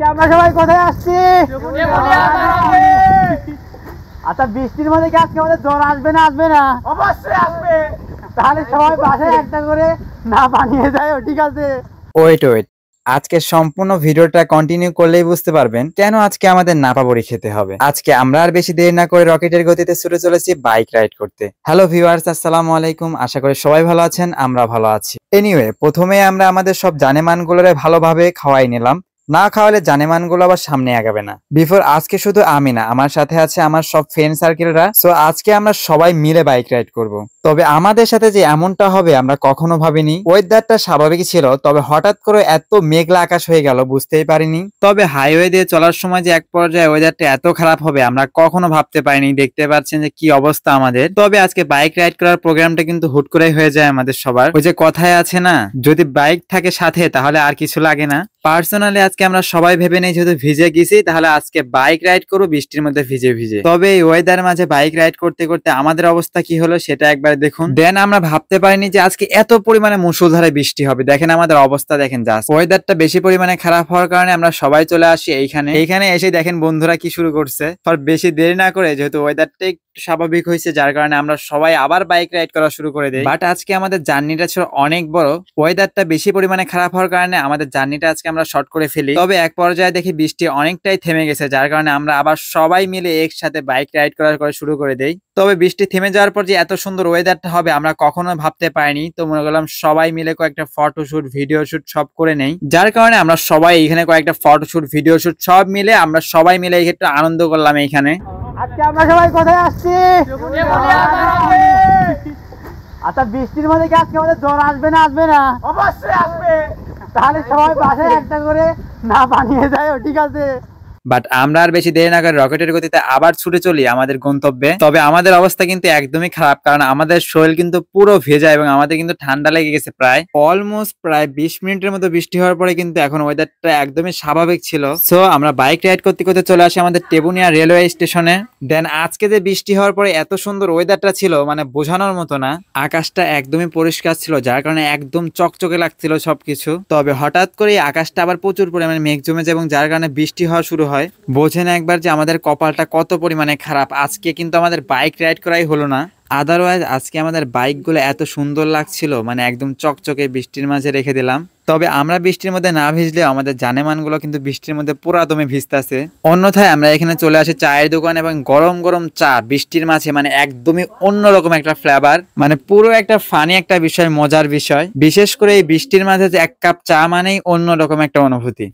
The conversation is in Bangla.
আজকে আমরা সবাই কোথায় আসছি? আচ্ছা, বৃষ্টির মধ্যে কি আজকে আমাদের জ্বর আসবে না? আসবে না? অবশ্যই আসবে। তাহলে সবাই বাসায় একটা করে না বানিয়ে যায়। ঠিক আছে, ওয়েট আজকে সম্পূর্ণ ভিডিওটা কন্টিনিউ করলেই বুঝতে পারবেন কেন আজকে আমাদের নাপা বড়ি খেতে হবে। আজকে আমরা আর বেশি দেরি না করে রকেটের গতিতে ছুটে চলেছি বাইক রাইড করতে। হ্যালো ভিউয়ার্স, আসসালামু আলাইকুম। আশা করি সবাই ভালো আছেন, আমরা ভালো আছি। এনিওয়ে, প্রথমে আমরা আমাদের সব জানেমানগুলোরে ভালোভাবে খাওয়াই নিলাম। না খাওয়ালে জানেমানগুলো আবার সামনে আগাবে না। বিফোর আজকে শুধু আমি না, আমার সাথে আছে আমার সব ফ্রেন্ড সার্কেলরা। সো আজকে আমরা সবাই মিলে বাইক রাইড করব। তবে আমাদের সাথে যে এমনটা হবে আমরা কখনো ভাবিনি। ওয়েদারটা স্বাভাবিক ছিল, তবে হঠাৎ করে এত মেঘলা আকাশ হয়ে গেল বুঝতেই পারিনি। তবে হাইওয়ে দিয়ে চলার সময় যে এক পর্যায়ে ওয়েদারটা এত খারাপ হবে আমরা কখনো ভাবতে পারিনি। দেখতে পাচ্ছেন যে কি অবস্থা আমাদের। তবে আজকে বাইক রাইড করার প্রোগ্রামটা কিন্তু হুট করেই হয়ে যায় আমাদের সবার। ওই যে কথায় আছে না, যদি বাইক থাকে সাথে তাহলে আর কিছু লাগে না। পার্সোনালি আজকে আমরা সবাই ভেবে নেই যেহেতু ভিজে গেছি তাহলে আজকে বাইক রাইড করবো বৃষ্টির মধ্যে ভিজে ভিজে। তবে এই ওয়েদার মাঝে বাইক রাইড করতে করতে আমাদের অবস্থা কি হলো সেটা একবার দেখুন। দেন আমরা ভাবতে পারিনি যে আজকে এত পরিমাণে মুষলধারে বৃষ্টি হবে। দেখেন আমাদের অবস্থা দেখেন, জাস্ট ওয়েদারটা বেশি পরিমাণে খারাপ হওয়ার কারণে আমরা সবাই চলে আসি এইখানে এসে দেখেন বন্ধুরা কি শুরু করছে। আর বেশি দেরি না করে যেহেতু ওয়েদারটা একটু স্বাভাবিক হয়েছে যার কারণে আমরা সবাই আবার বাইক রাইড করা শুরু করে দেই। বাট আজকে আমাদের জার্নিটা ছিল অনেক বড়। ওয়েদারটা বেশি পরিমাণে খারাপ হওয়ার কারণে আমাদের জার্নিটা আজকে আমরা শর্ট করে ফেলি। তবে এক পর্যায়ে দেখি বৃষ্টি অনেকটাই থেমে গেছে যার কারণে আমরা আবার সবাই মিলে একসাথে বাইক রাইড করা শুরু করে দেই। তবে বৃষ্টি থেমে যাওয়ার পর যে এত সুন্দর ওয়েদারটা হবে আমরা কখনো ভাবতে পারিনি। তো মনে করলাম সবাই মিলে কয়েকটা ফটোশুট ভিডিও শুট সব করে নেই, যার কারণে আমরা সবাই এখানে কয়েকটা ফটোশুট ভিডিও শুট সব মিলে আমরা সবাই মিলে একটু আনন্দ করলাম এইখানে। আজকে আমরা সবাই কোথায় আসছি? আচ্ছা, বৃষ্টির মধ্যে কি আজকে আমাদের জ্বর আসবে না? আসবে না? অবশ্যই আসবে। তাহলে সবাই বাসায় একটা করে না বানিয়ে যায়। ঠিক আছে, বাট আমরা আর বেশি দেরি না করে রকেটের গতিতে আবার ছুটে চলি আমাদের গন্তব্যে। তবে আমাদের অবস্থা কিন্তু একদমই খারাপ, কারণ আমাদের শরীর কিন্তু পুরো ভেজা এবং আমাদের কিন্তু ঠান্ডা লেগে গেছে। প্রায় 20 মিনিটের মতো বৃষ্টি হওয়ার পরে কিন্তু এখন ওয়েদারটা একদমই স্বাভাবিক ছিল। সো আমরা বাইক রাইড করতে করতে চলে আসি আমাদের টেবুনিয়া রেলওয়ে স্টেশনে। দেন আজকে যে বৃষ্টি হওয়ার পরে এত সুন্দর ওয়েদারটা ছিল মানে বোঝানোর মতো না। আকাশটা একদমই পরিষ্কার ছিল যার কারণে একদম চকচকে লাগছিল সবকিছু। তবে হঠাৎ করে আকাশটা আবার প্রচুর পরিমাণে মেঘ জমে যায় এবং যার কারণে বৃষ্টি হওয়া শুরু হয়। বোঝেন একবার যে আমাদের কপালটা কত পরিমাণে খারাপ। আজকে কিন্তু আমাদের বাইক রাইড করাই হলো না। আদারওয়াইজ আজকে আমাদের বাইকগুলো এত সুন্দর লাগছিল, মানে একদম চকচকে বৃষ্টির মাঝে রেখে দিলাম। তবে আমরা বৃষ্টির মধ্যে না ভিজলেও আমাদের জানেমানগুলো কিন্তু বৃষ্টির মধ্যে পুরো দমে ভিজতেছে। অন্যথায় আমরা এখানে চলে আসি চায়ের দোকান এবং গরম গরম চা বৃষ্টির মাঝে, মানে একদমই অন্যরকম একটা ফ্লেভার, মানে পুরো একটা ফানি একটা বিষয়, মজার বিষয়। বিশেষ করে এই বৃষ্টির মাঝে যে এক কাপ চা মানেই অন্যরকম একটা অনুভূতি।